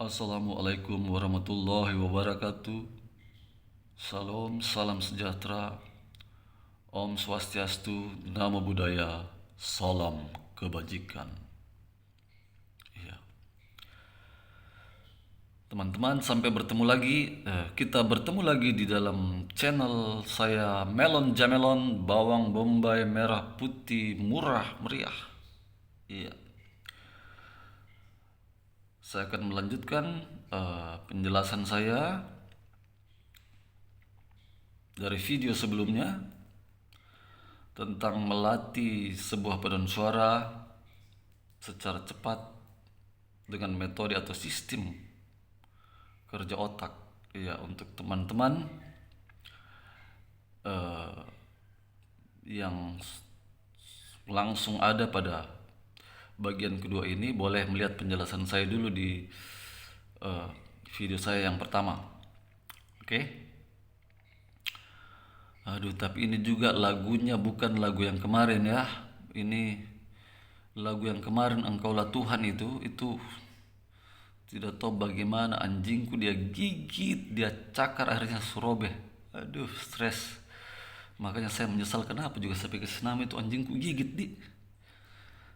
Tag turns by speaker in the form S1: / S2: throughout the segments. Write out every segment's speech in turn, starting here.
S1: Assalamualaikum warahmatullahi wabarakatuh. Salam, salam sejahtera. Om Swastiastu, Namo Buddhaya, salam kebajikan. Ya. Teman-teman, sampai bertemu lagi. Kita bertemu lagi di dalam channel saya, Melon Jamelon, bawang bombay merah putih murah meriah. Iya. Saya akan melanjutkan penjelasan saya dari video sebelumnya tentang melatih sebuah paduan suara secara cepat dengan metode atau sistem kerja otak. Ya, untuk teman-teman eh, yang langsung ada pada bagian kedua ini, boleh melihat penjelasan saya dulu di eh, video saya yang pertama. Oke. Aduh, tapi ini juga lagunya bukan lagu yang kemarin ya. Ini lagu yang kemarin, Engkaulah Tuhan, itu tidak tahu bagaimana anjingku dia gigit, dia cakar, akhirnya serobeh. Aduh, stres. Makanya saya menyesal kenapa juga saya pikir senama itu anjingku gigit di.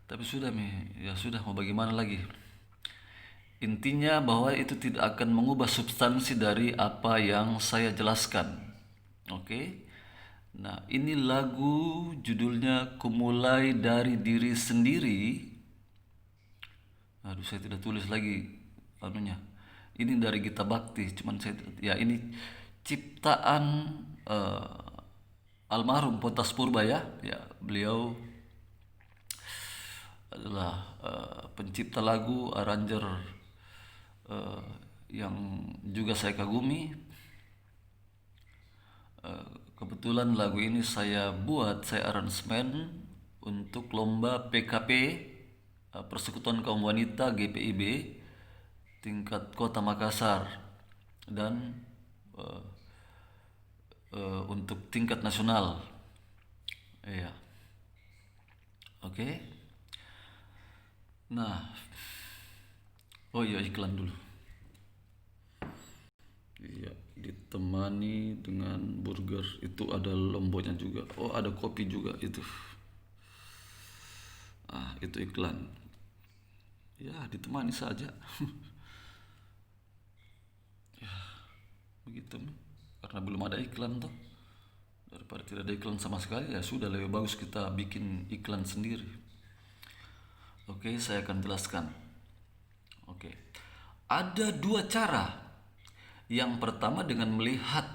S1: Tapi sudah ya sudah, mau bagaimana lagi. Intinya bahwa itu tidak akan mengubah substansi dari apa yang saya jelaskan. Oke. Nah, ini lagu judulnya Kumulai dari Diri Sendiri. Aduh, saya tidak tulis lagi anunya. Ini dari Gita Bakti, cuman saya ya ini ciptaan almarhum Potas Purba ya. Ya, beliau adalah pencipta lagu, arranger eh, yang juga saya kagumi. Kebetulan lagu ini saya buat, saya aransemen untuk lomba PKP, Persekutuan Kaum Wanita GPIB tingkat Kota Makassar, dan eh, untuk tingkat nasional. Iya. Oke. Nah, oh iya, iklan dulu. Iya, ditemani dengan burger, itu ada lomboknya juga. Oh, ada kopi juga itu. Itu iklan. Ya, ditemani saja. Begitu. Karena belum ada iklan toh. Daripada tidak ada iklan sama sekali, ya sudah, lebih bagus kita bikin iklan sendiri. Oke, saya akan jelaskan. Oke. Ada dua cara. Yang pertama dengan melihat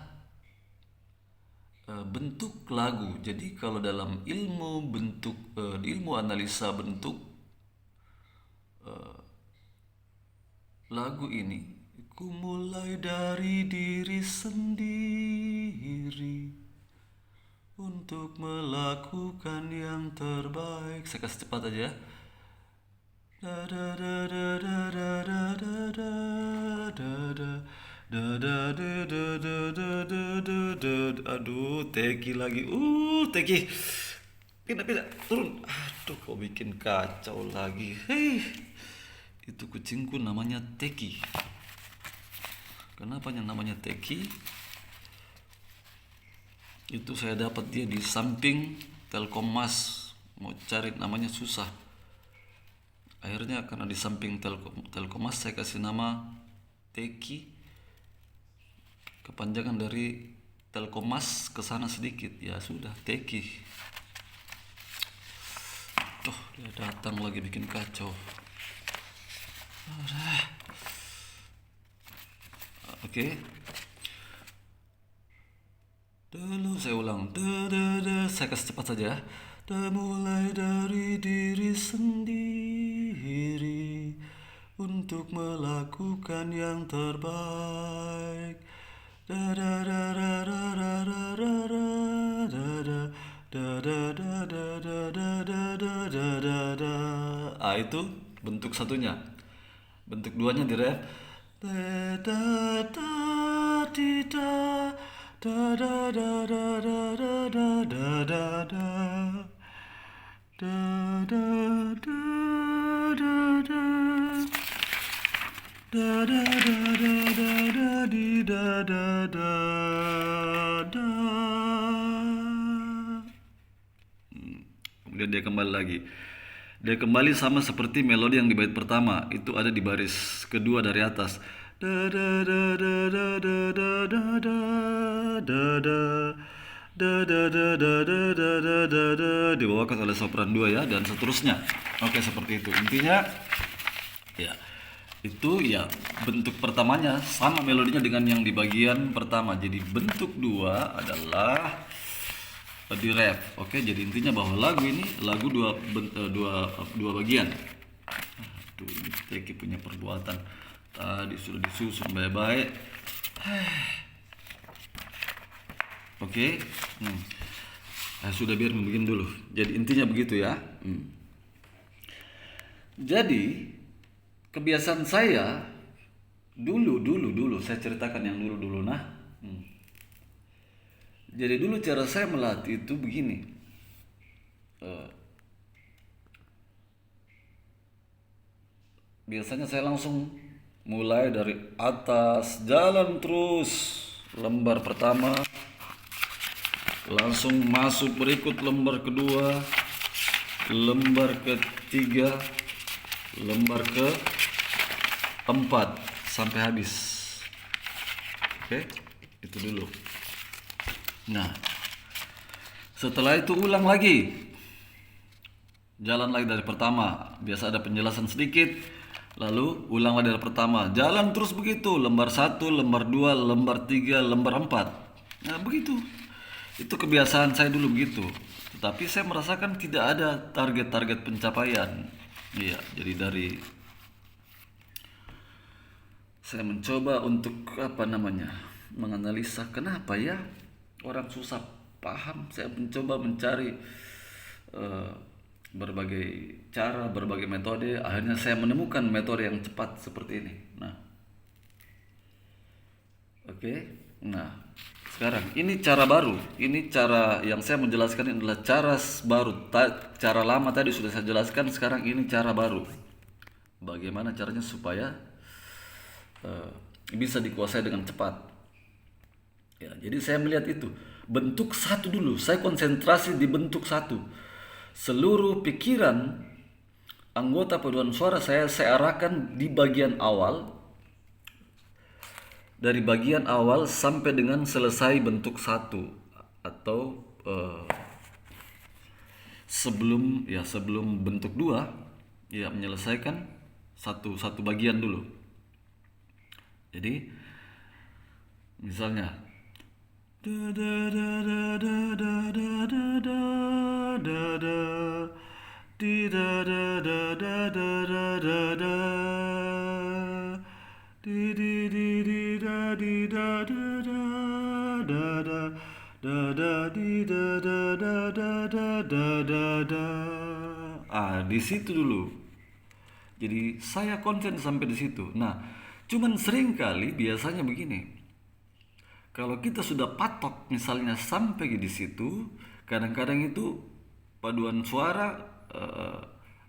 S1: bentuk lagu. Jadi kalau dalam ilmu bentuk, di ilmu analisa bentuk lagu ini, ku mulai dari diri sendiri untuk melakukan yang terbaik. Saya kasih cepat aja. Da da da da da da da da da da da da da da da da da da da. Aduh, Teki lagi. Teki. Pindah, turun. Aduh, kau bikin kacau lagi. Hei. Itu kucingku namanya Teki. Kenapa namanya Teki? Itu saya dapat dia di samping Telkommas. Mau cari namanya susah. Akhirnya karena di samping Telkommas saya kasih nama Teki. Kepanjangan dari Telkommas ke sana sedikit. Ya sudah, Teki. Tuh, dia datang lagi bikin kacau. Oke. Dulu saya ulang. Saya kasih cepat saja. Mulai dari diri sendiri untuk melakukan yang terbaik. Da da da da da da da da da da da da da da da da da da da da. Itu bentuk satunya. Bentuk duanya di ref. Da da da di da da da da da da da da da da da da da da da da. Da da da da da da di da da da da. Kemudian dia kembali lagi. Dia kembali sama seperti melodi yang di bait pertama, itu ada di baris kedua dari atas. Da da da da da da da da da da da da da da da da da da da da, dibawakan oleh sopran 2 ya, dan seterusnya. Oke, seperti itu. Intinya ya, itu ya bentuk pertamanya sama melodinya dengan yang di bagian pertama. Jadi bentuk 2 adalah di ref. Oke, jadi intinya bahwa lagu ini lagu dua bagian. Aduh, ini Teki punya perbuatan tadi sudah disusun baik-baik. Oke. Sudah, biar begini dulu. Jadi intinya begitu ya. Jadi kebiasaan saya dulu saya ceritakan yang dulu. Jadi dulu cara saya melatih itu begini. Biasanya saya langsung mulai dari atas, jalan terus lembar pertama, langsung masuk berikut lembar kedua, lembar ketiga, lembar keempat sampai habis. Oke, itu dulu. Nah, setelah itu ulang lagi, jalan lagi dari pertama. Biasa ada penjelasan sedikit, lalu ulang lagi dari pertama, jalan terus begitu, lembar 1, lembar 2, lembar 3, lembar 4. Nah begitu, itu kebiasaan saya dulu begitu. Tetapi saya merasakan tidak ada target-target pencapaian. Iya, jadi dari saya mencoba untuk menganalisa kenapa ya orang susah paham. Saya mencoba mencari berbagai cara, berbagai metode. Akhirnya saya menemukan metode yang cepat seperti ini. Nah, oke. Nah, sekarang ini cara baru. Ini cara yang saya menjelaskan ini adalah cara baru. Cara lama tadi sudah saya jelaskan. Sekarang ini cara baru. Bagaimana caranya supaya bisa dikuasai dengan cepat. Ya, jadi saya melihat itu bentuk 1 dulu. Saya konsentrasi di bentuk 1. Seluruh pikiran anggota paduan suara saya arahkan di bagian awal. Dari bagian awal sampai dengan selesai bentuk 1, atau sebelum bentuk 2, ya menyelesaikan satu bagian dulu. Jadi misalnya da da da da da da da da da da da di da da da da da da da da di di di di da di da da da da da da da di da da da da da da da da. Di situ dulu. Jadi saya konsen sampai di situ. Nah, cuman sering kali biasanya begini. Kalau kita sudah patok misalnya sampai di situ, kadang-kadang itu paduan suara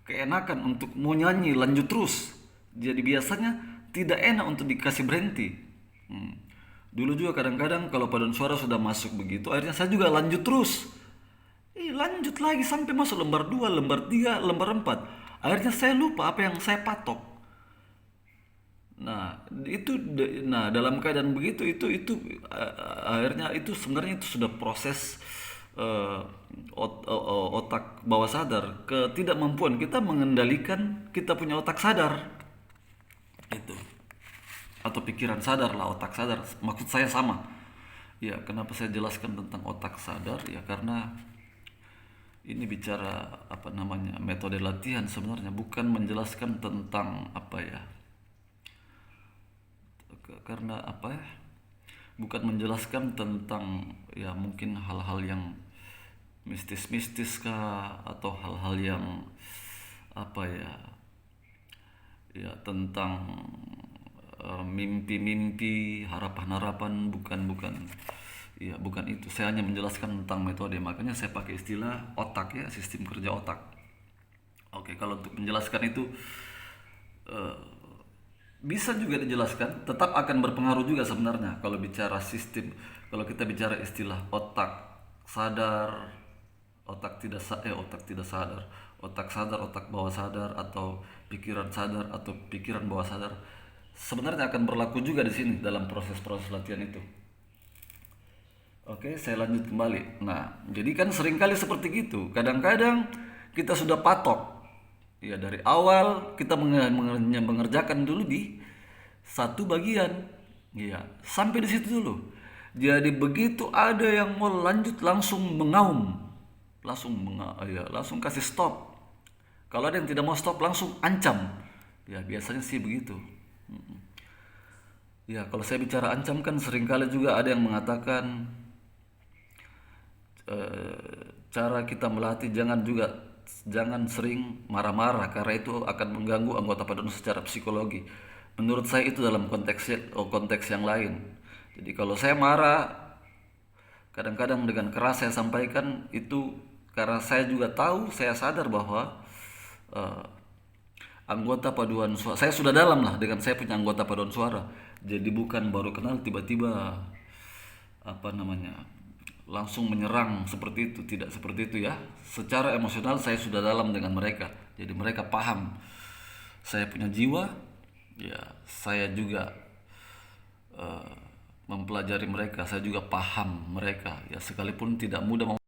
S1: keenakan untuk mau nyanyi lanjut terus. Jadi biasanya tidak enak untuk dikasih berhenti. Dulu juga kadang-kadang kalau paduan suara sudah masuk begitu, akhirnya saya juga lanjut terus. Lanjut lagi sampai masuk lembar 2, lembar 3, lembar 4. Akhirnya saya lupa apa yang saya patok. Nah, dalam keadaan begitu itu akhirnya itu sebenarnya itu sudah proses otak bawah sadar, ketidakmampuan kita mengendalikan kita punya otak sadar. Itu. Atau pikiran sadar lah, otak sadar. Maksud saya sama. Ya, kenapa saya jelaskan tentang otak sadar? Ya karena ini bicara metode latihan sebenarnya, bukan menjelaskan tentang karena bukan menjelaskan tentang ya mungkin hal-hal yang mistis kah, atau hal-hal yang tentang mimpi-mimpi, harapan-harapan, bukan itu. Saya hanya menjelaskan tentang metode, makanya saya pakai istilah otak ya, sistem kerja otak. Oke, kalau untuk menjelaskan itu Bisa juga dijelaskan, tetap akan berpengaruh juga sebenarnya kalau bicara sistem. Kalau kita bicara istilah otak sadar, otak tidak sadar, otak sadar, otak bawah sadar, atau pikiran sadar atau pikiran bawah sadar, sebenarnya akan berlaku juga di sini dalam proses-proses latihan itu. Oke, saya lanjut kembali. Nah, jadi kan seringkali seperti gitu. Kadang-kadang kita sudah patok. Ya, dari awal kita mengerjakan dulu di satu bagian. Ya, sampai di situ dulu. Jadi begitu ada yang mau lanjut langsung mengaum. Langsung kasih stop. Kalau ada yang tidak mau stop langsung ancam. Ya, biasanya sih begitu. Ya, kalau saya bicara ancam kan seringkali juga ada yang mengatakan cara kita melatih jangan sering marah-marah karena itu akan mengganggu anggota badan secara psikologi. Menurut saya itu dalam konteks yang lain. Jadi kalau saya marah, kadang-kadang dengan keras saya sampaikan itu karena saya juga tahu, saya sadar bahwa eh, anggota paduan suara saya sudah dalam lah dengan saya punya anggota paduan suara. Jadi bukan baru kenal tiba-tiba apa namanya langsung menyerang seperti itu, tidak seperti itu ya. Secara emosional saya sudah dalam dengan mereka, jadi mereka paham saya punya jiwa. Ya, saya juga mempelajari mereka, saya juga paham mereka ya, sekalipun tidak mudah